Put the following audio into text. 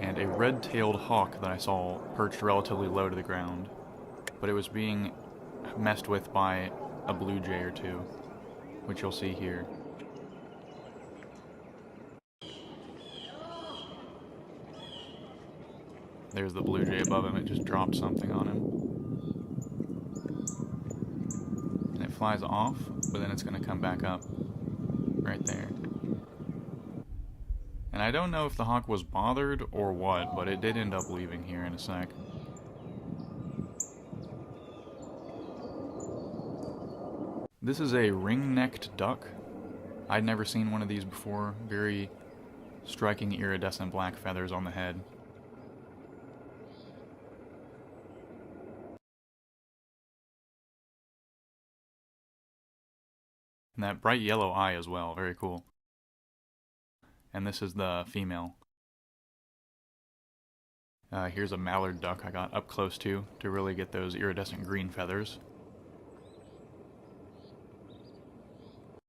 and a red-tailed hawk that I saw perched relatively low to the ground, but it was being messed with by a blue jay or two, which you'll see here. There's the blue jay above him. It just dropped something on him. And it flies off, but then it's going to come back up right there. And I don't know if the hawk was bothered or what, but it did end up leaving here in a sec. This is a ring-necked duck. I'd never seen one of these before. Very striking iridescent black feathers on the head. And that bright yellow eye as well, very cool. And this is the female. Here's a mallard duck I got up close to really get those iridescent green feathers.